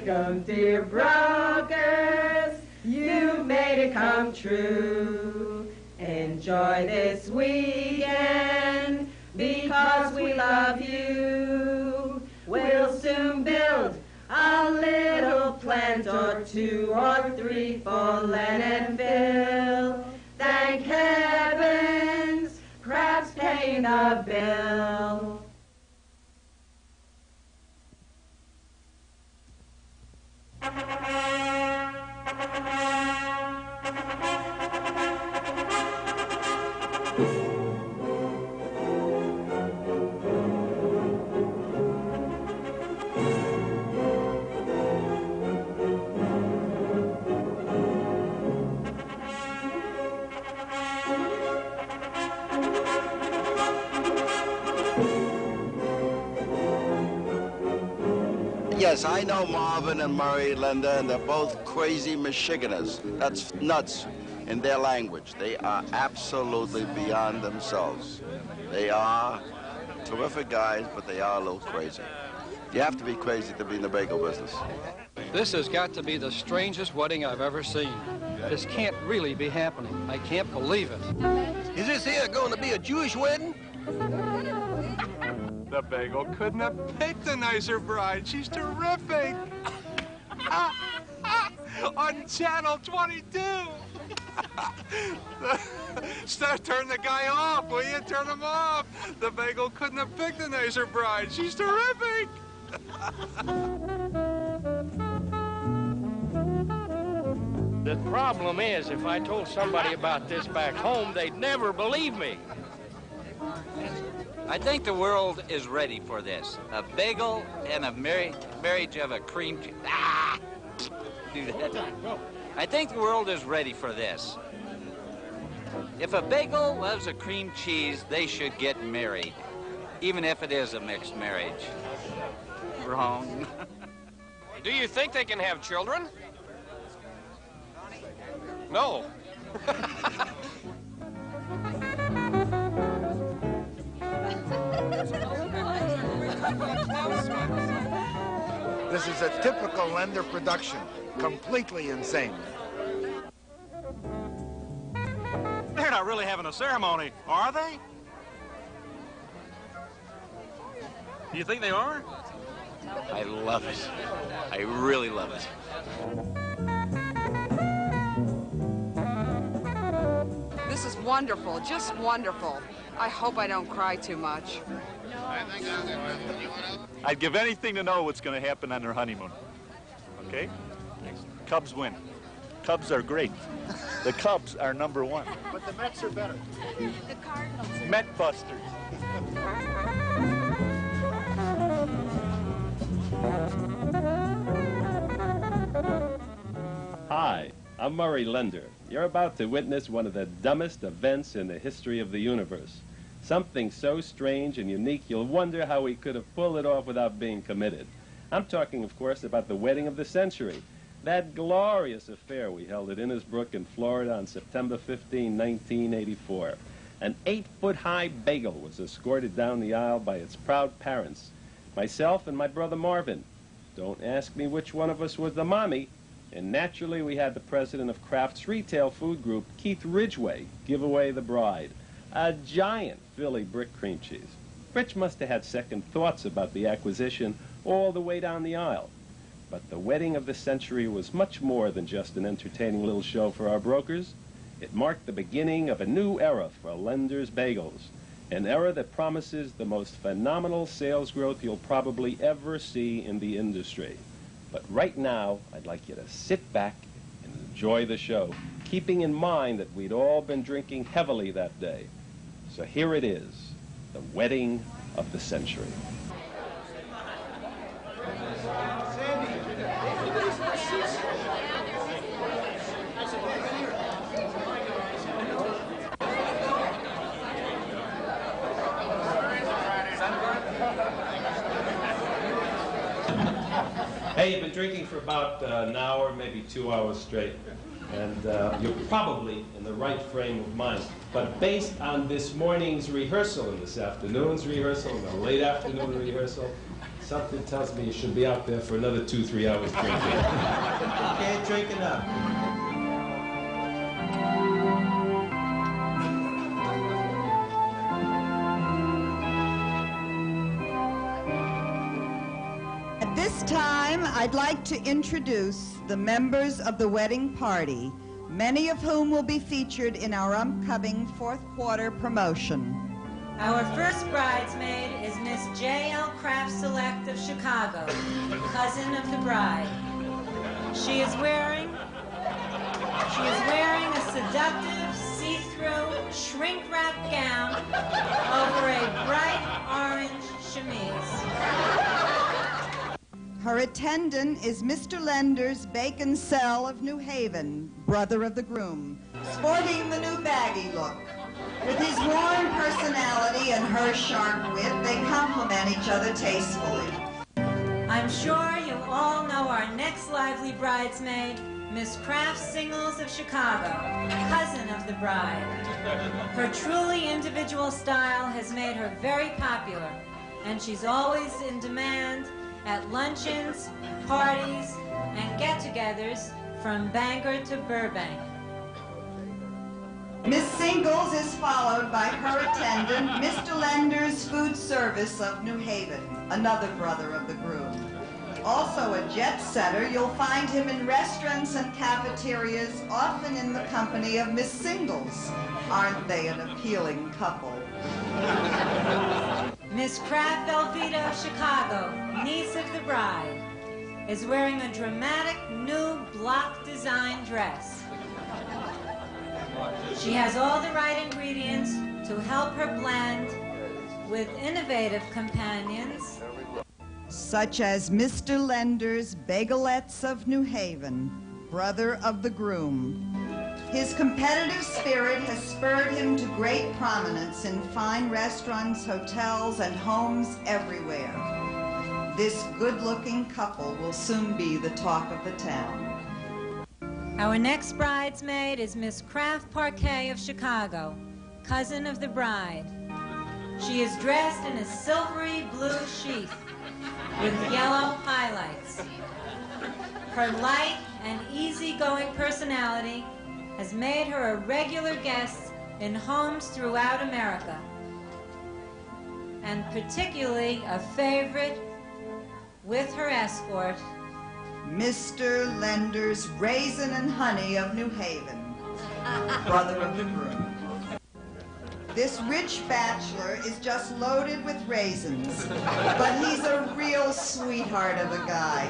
Welcome, dear brokers, you made it come true. Enjoy this weekend because we love you. We'll soon build a little plant or two or three for Len and Phil. Thank heavens, Kraft's paying the bill. Yes, I know Marvin and Murray, Linda, and they're both crazy Michiganers. That's nuts in their language. They are absolutely beyond themselves. They are terrific guys, but they are a little crazy. You have to be crazy to be in the bagel business. This has got to be the strangest wedding I've ever seen. This can't really be happening. I can't believe it. Is this here going to be a Jewish wedding? The bagel couldn't have picked a nicer bride. She's terrific. On Channel 22. Turn the guy off, will you? Turn him off. The bagel couldn't have picked a nicer bride. She's terrific. The problem is, if I told somebody about this back home, they'd never believe me. I think the world is ready for this. A bagel and a marriage of a cream cheese. Ah! Do that. I think the world is ready for this. If a bagel loves a cream cheese, they should get married, even if it is a mixed marriage. Wrong. Do you think they can have children? No. This is a typical Lender production, completely insane. They're not really having a ceremony, are they? Do you think they are? I love it. I really love it. This is wonderful, just wonderful. I hope I don't cry too much. I'd give anything to know what's going to happen on their honeymoon. Okay? Cubs win. Cubs are great. The Cubs are #1. But the Mets are better. The Cardinals. Met busters. Hi, I'm Murray Lender. You're about to witness one of the dumbest events in the history of the universe. Something so strange and unique, you'll wonder how we could have pulled it off without being committed. I'm talking, of course, about the wedding of the century. That glorious affair we held at Innisbrook in Florida on September 15, 1984. An 8-foot-high bagel was escorted down the aisle by its proud parents, myself and my brother Marvin. Don't ask me which one of us was the mommy. And naturally, we had the president of Kraft's retail food group, Keith Ridgway, give away the bride. A giant Philly brick cream cheese. Rich must have had second thoughts about the acquisition all the way down the aisle. But the wedding of the century was much more than just an entertaining little show for our brokers. It marked the beginning of a new era for Lender's Bagels, an era that promises the most phenomenal sales growth you'll probably ever see in the industry. But right now, I'd like you to sit back and enjoy the show, keeping in mind that we'd all been drinking heavily that day. So here it is, the wedding of the century. Hey, you've been drinking for about an hour, maybe 2 hours straight, and you're probably in the right frame of mind. But based on this morning's rehearsal and this afternoon's rehearsal and the late afternoon rehearsal, Something tells me you should be out there for another 2-3 hours drinking. Okay, drinking up. At this time, I'd like to introduce the members of the wedding party, many of whom will be featured in our upcoming fourth quarter promotion. Our first bridesmaid is Miss J.L. Craft Select of Chicago, cousin of the bride. She is wearing a seductive, see-through, shrink-wrap gown over a bright orange chemise. Her attendant is Mr. Lenders Bacon Cell of New Haven, brother of the groom, sporting the new baggy look. With his warm personality and her sharp wit, they complement each other tastefully. I'm sure you all know our next lively bridesmaid, Miss Kraft Singles of Chicago, cousin of the bride. Her truly individual style has made her very popular, and she's always in demand at luncheons, parties, and get-togethers from Bangor to Burbank. Miss Singles is followed by her attendant, Mr. Lenders Food Service of New Haven, another brother of the groom. Also a jet setter, you'll find him in restaurants and cafeterias, often in the company of Miss Singles. Aren't they an appealing couple? Miss Kraft Velveeta of Chicago, niece of the bride, is wearing a dramatic new block design dress. She has all the right ingredients to help her blend with innovative companions, such as Mr. Lenders Bagelettes of New Haven, brother of the groom. His competitive spirit has spurred him to great prominence in fine restaurants, hotels, and homes everywhere. This good-looking couple will soon be the talk of the town. Our next bridesmaid is Miss Kraft Parquet of Chicago, cousin of the bride. She is dressed in a silvery blue sheath with yellow highlights. Her light and easygoing personality has made her a regular guest in homes throughout America, and particularly a favorite with her escort, Mr. Lenders Raisin and Honey of New Haven, brother of the groom. This rich bachelor is just loaded with raisins, but he's a real sweetheart of a guy.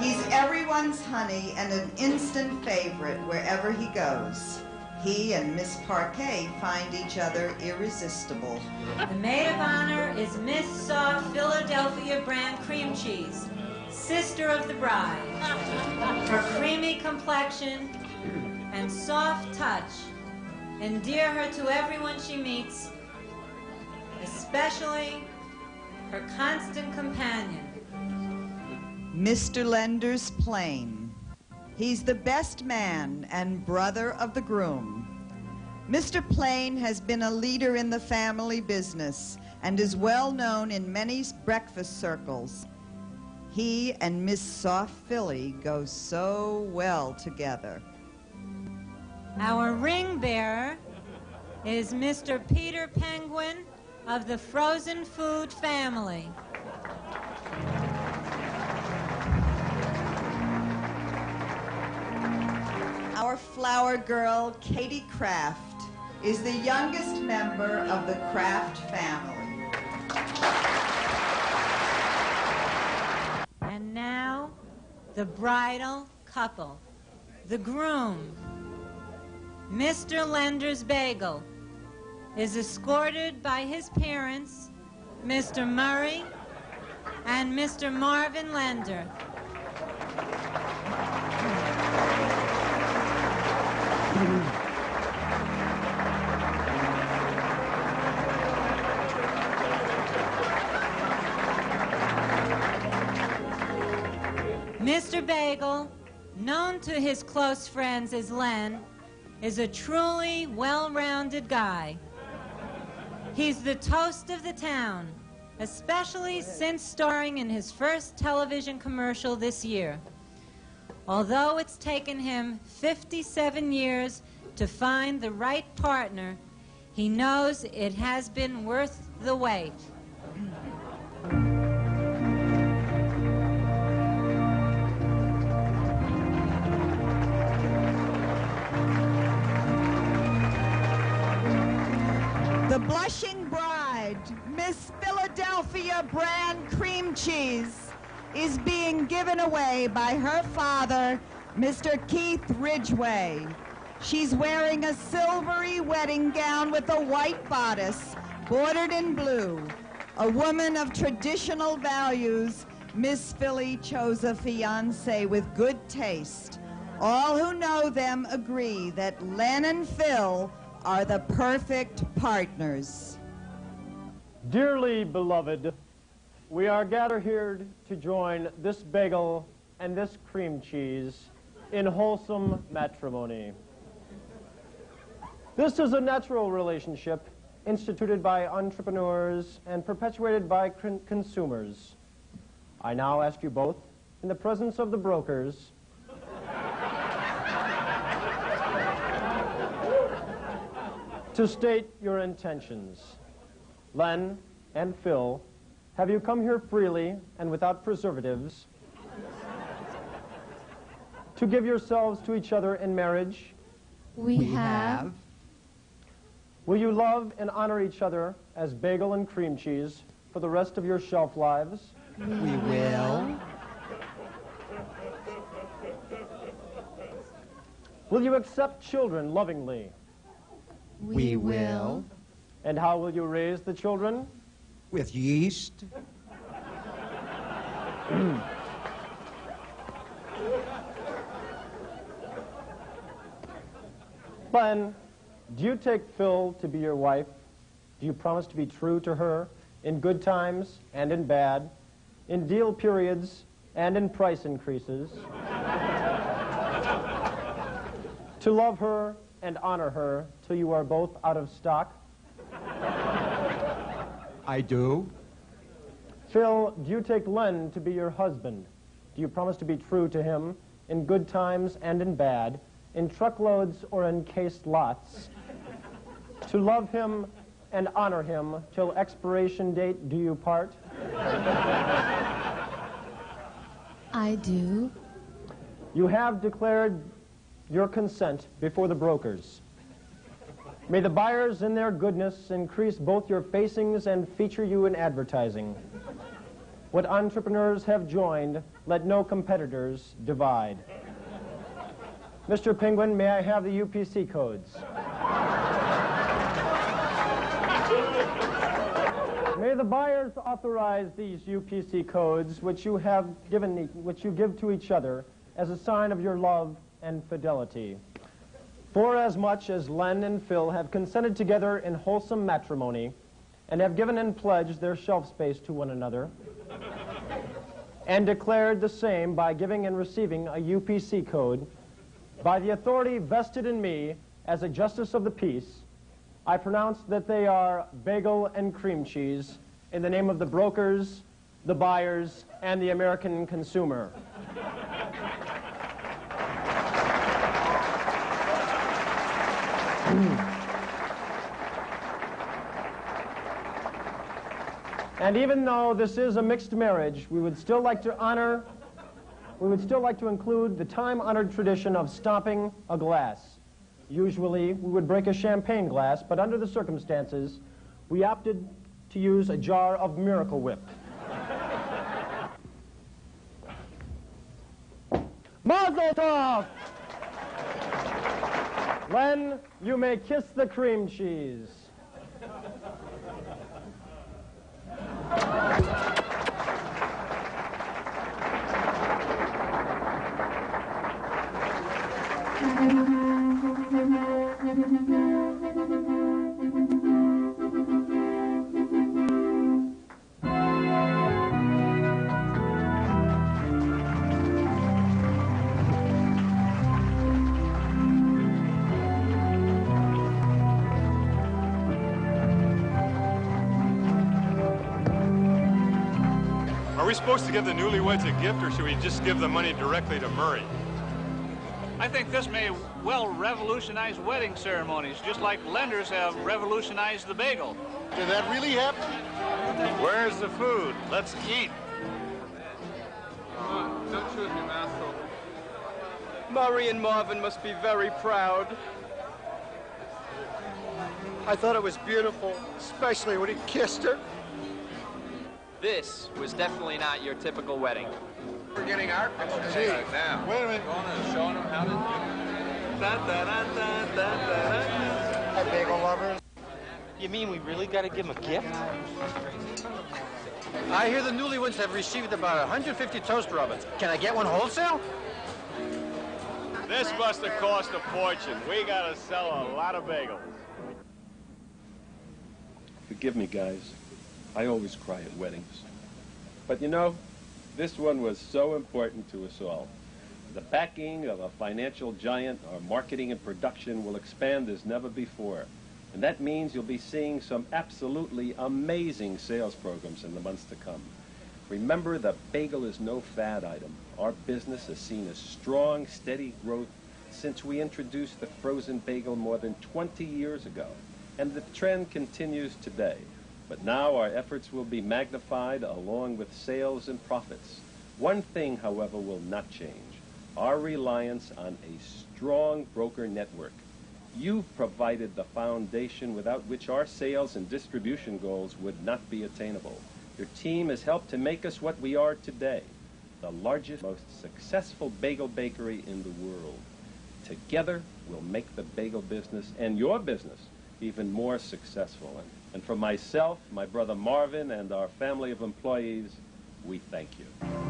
He's everyone's honey and an instant favorite wherever he goes. He and Miss Parquet find each other irresistible. The maid of honor is Miss Soft Philadelphia brand cream cheese, sister of the bride. Her creamy complexion and soft touch endear her to everyone she meets, especially her constant companion, Mr. Lenders Plain. He's the best man and brother of the groom. Mr. Plain has been a leader in the family business and is well known in many breakfast circles. He and Miss Soft Philly go so well together. Our ring bearer is Mr. Peter Penguin of the frozen food family. Our flower girl, Katie Kraft, is the youngest member of the Kraft family. And now, the bridal couple, the groom, Mr. Lenders Bagel, is escorted by his parents, Mr. Murray and Mr. Marvin Lender. Mr. Bagel, known to his close friends as Len, is a truly well-rounded guy. He's the toast of the town especially since starring in his first television commercial this year. Although it's taken him 57 years to find the right partner, he knows it has been worth the wait. The blushing bride, Miss Philadelphia brand cream cheese, is being given away by her father, Mr. Keith Ridgway. She's wearing a silvery wedding gown with a white bodice bordered in blue. A woman of traditional values, Miss Philly chose a fiancé with good taste. All who know them agree that Len and Phil are the perfect partners. Dearly beloved, we are gathered here to join this bagel and this cream cheese in wholesome matrimony. This is a natural relationship instituted by entrepreneurs and perpetuated by consumers. I now ask you both, in the presence of the brokers, to state your intentions. Len and Phil, have you come here freely and without preservatives to give yourselves to each other in marriage? We have. Will you love and honor each other as bagel and cream cheese for the rest of your shelf lives? We will. Will you accept children lovingly? We will. And how will you raise the children? With yeast. Len, do you take Phil to be your wife? Do you promise to be true to her in good times and in bad, in deal periods and in price increases? To love her and honor her till you are both out of stock? I do. Phil, do you take Len to be your husband? Do you promise to be true to him in good times and in bad, in truckloads or in cased lots? To love him and honor him till expiration date do you part? I do. You have declared your consent before the brokers. May the buyers in their goodness increase both your facings and feature you in advertising. What entrepreneurs have joined, let no competitors divide. Mr. Penguin, may I have the UPC codes? May the buyers authorize these UPC codes which you give to each other as a sign of your love and fidelity. For as much as Len and Phil have consented together in wholesome matrimony and have given in pledge their shelf space to one another and declared the same by giving and receiving a UPC code, by the authority vested in me as a justice of the peace, I pronounce that they are bagel and cream cheese in the name of the brokers, the buyers, and the American consumer. And even though this is a mixed marriage, we would still like to include the time-honored tradition of stomping a glass. Usually, we would break a champagne glass, but under the circumstances, we opted to use a jar of Miracle Whip. Mazel tov! Len, you may kiss the cream cheese. we supposed to give the newlyweds a gift, or should we just give the money directly to Murray? I think this may well revolutionize wedding ceremonies, just like lenders have revolutionized the bagel. Did that really happen? Where's the food? Let's eat. Don't shoot him, asshole. Murray and Marvin must be very proud. I thought it was beautiful, especially when he kissed her. This was definitely not your typical wedding. We're getting our picture now. Wait a minute. Showing them how to do it. Hi, bagel lovers. You mean we really got to give them a gift? I hear the newlyweds have received about 150 toaster ovens. Can I get one wholesale? This must have cost a fortune. We gotta sell a lot of bagels. Forgive me, guys. I always cry at weddings. But you know, this one was so important to us all. The backing of a financial giant, our marketing and production will expand as never before. And that means you'll be seeing some absolutely amazing sales programs in the months to come. Remember, the bagel is no fad item. Our business has seen a strong, steady growth since we introduced the frozen bagel more than 20 years ago. And the trend continues today. But now our efforts will be magnified along with sales and profits. One thing, however, will not change. Our reliance on a strong broker network. You've provided the foundation without which our sales and distribution goals would not be attainable. Your team has helped to make us what we are today, the largest, most successful bagel bakery in the world. Together, we'll make the bagel business and your business even more successful. And for myself, my brother Marvin, and our family of employees, we thank you.